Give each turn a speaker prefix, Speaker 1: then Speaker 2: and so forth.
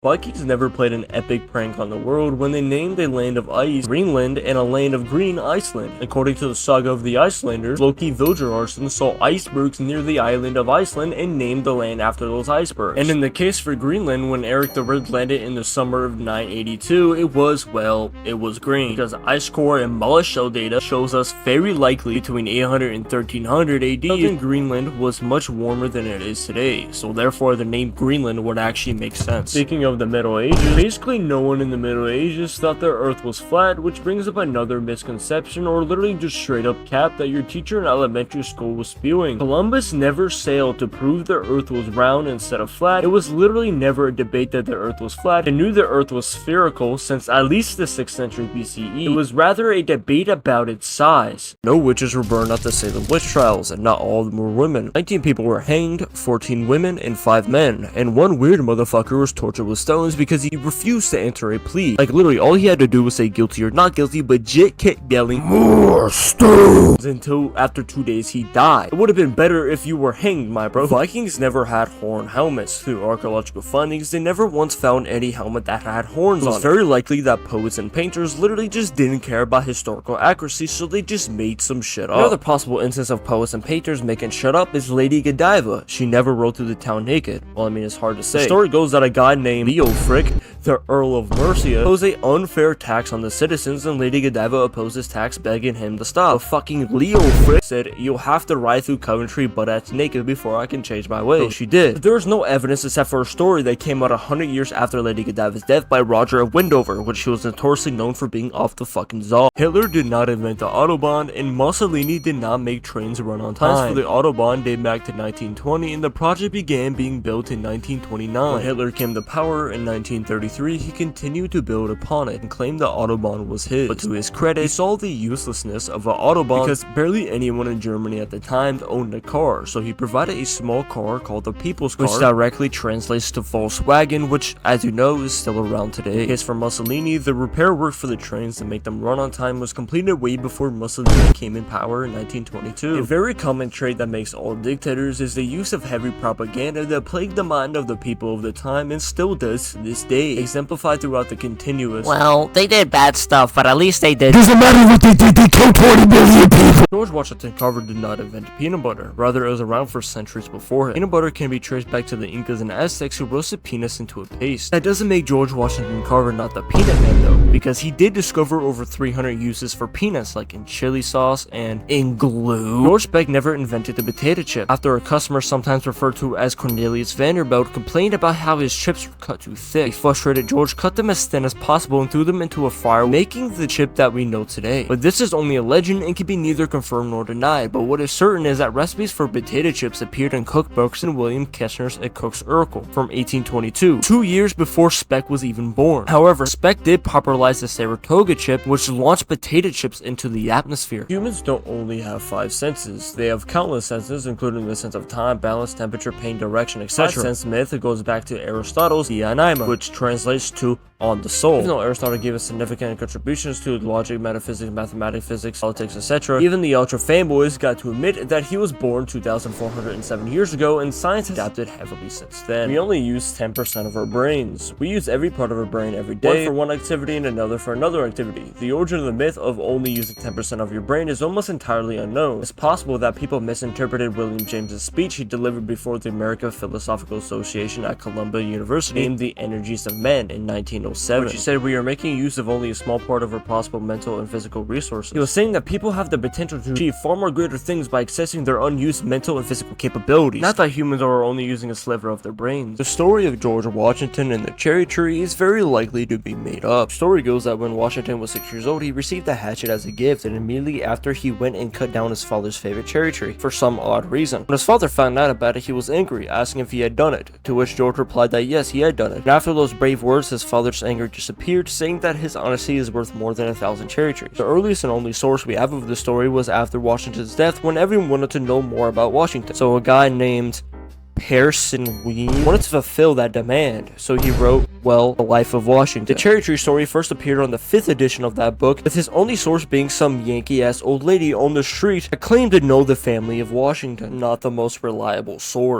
Speaker 1: Vikings never played an epic prank on the world when they named a land of ice Greenland and a land of green Iceland. According to the saga of the Icelanders, Loki Viljararson saw icebergs near the island of Iceland and named the land after those icebergs. And in the case for Greenland, when Eric the Red landed in the summer of 982, it was green. Because ice core and mullet shell data shows us very likely between 800 and 1300 AD, southern Greenland was much warmer than it is today, so therefore the name Greenland would actually make sense. Speaking of the Middle Ages, basically no one in the Middle Ages thought the earth was flat, which brings up another misconception or literally just straight up cap that your teacher in elementary school was spewing. Columbus never sailed to prove the earth was round instead of flat. It was literally never a debate that the earth was flat. They knew the earth was spherical since at least the 6th century BCE. It was rather a debate about its size. No witches were burned at the Salem Witch Trials, and not all of them were women. 19 people were hanged, 14 women, and 5 men, and one weird motherfucker was tortured with stones because he refused to enter a plea. Like literally all he had to do was say guilty or not guilty, but Jit kept yelling more stones until after 2 days he died. It would have been better if you were hanged, my bro. Vikings never had horn helmets. Through archaeological findings, they never once found any helmet that had horns on it. It's very likely that poets and painters literally just didn't care about historical accuracy, so they just made some shit up. Another possible instance of poets and painters making shit up is Lady Godiva. She never rode through the town naked. Well, I mean, it's hard to say. The story goes that a guy named Leofric, the Earl of Mercia, imposed an unfair tax on the citizens, and Lady Godiva opposed his tax, begging him to stop. But fucking Leofric said, "You'll have to ride through Coventry butt-ass naked before I can change my ways." So she did. But there is no evidence except for a story that came out 100 years after Lady Godiva's death by Roger of Windover, which she was notoriously known for being off the fucking Zaw. Hitler did not invent the Autobahn, and Mussolini did not make trains run on time. Plans for the Autobahn date back to 1920, and the project began being built in 1929. When Hitler came to power in 1933, he continued to build upon it and claimed the Autobahn was his. But to his credit, he saw the uselessness of an Autobahn because barely anyone in Germany at the time owned a car, so he provided a small car called the People's Car, which directly translates to Volkswagen, which, as you know, is still around today. As for Mussolini, the repair work for the trains to make them run on time was completed way before Mussolini came in power in 1922. A very common trait that makes all dictators is the use of heavy propaganda that plagued the mind of the people of the time and still does to this day, exemplified throughout the continuous
Speaker 2: "Well, they did bad stuff, but at least they did."
Speaker 3: Doesn't matter what they did, they killed 20 million people.
Speaker 1: George Washington Carver did not invent peanut butter. Rather, it was around for centuries before him. Peanut butter can be traced back to the Incas and Aztecs who roasted peanuts into a paste. That doesn't make George Washington Carver not the peanut man though, because he did discover over 300 uses for peanuts, like in chili sauce and in glue. George Beck never invented the potato chip. After a customer, sometimes referred to as Cornelius Vanderbilt, complained about how his chips were cut too thick, a frustrated George cut them as thin as possible and threw them into a fire, making the chip that we know today. But this is only a legend and can be neither confirmed nor denied, but what is certain is that recipes for potato chips appeared in cookbooks in William Keshner's A Cook's Oracle from 1822, 2 years before Speck was even born. However, Speck did popularize the Saratoga chip, which launched potato chips into the atmosphere. Humans don't only have 5 senses, they have countless senses, including the sense of time, balance, temperature, pain, direction, etc. 5-sense myth goes back to Aristotle's Dianyma, which translates to on the soul. Even though Aristotle gave us significant contributions to logic, metaphysics, mathematics, physics, politics, etc., even the ultra fanboys got to admit that he was born 2,407 years ago, and science has adapted heavily since then. We only use 10% of our brains. We use every part of our brain every day, one for one activity and another for another activity. The origin of the myth of only using 10% of your brain is almost entirely unknown. It's possible that people misinterpreted William James's speech he delivered before the American Philosophical Association at Columbia University, named The Energies of Men in 1907. Which he said we are making use of only a small part of our possible mental and physical resources. He was saying that people have the potential to achieve far more greater things by accessing their unused mental and physical capabilities, not that humans are only using a sliver of their brains. The story of George Washington and the cherry tree is very likely to be made up. The story goes that when Washington was 6 years old, he received a hatchet as a gift, and immediately after he went and cut down his father's favorite cherry tree for some odd reason. When his father found out about it, he was angry, asking if he had done it, to which George replied that yes, he had done it. And after those brave words, his father's anger disappeared, saying that his honesty is worth more than 1,000 cherry trees. The earliest and only source we have of the story was after Washington's death, when everyone wanted to know more about Washington. So a guy named Pearson Weem wanted to fulfill that demand, so he wrote, well, The Life of Washington. The cherry tree story first appeared on the 5th edition of that book, with his only source being some Yankee-ass old lady on the street that claimed to know the family of Washington. Not the most reliable source.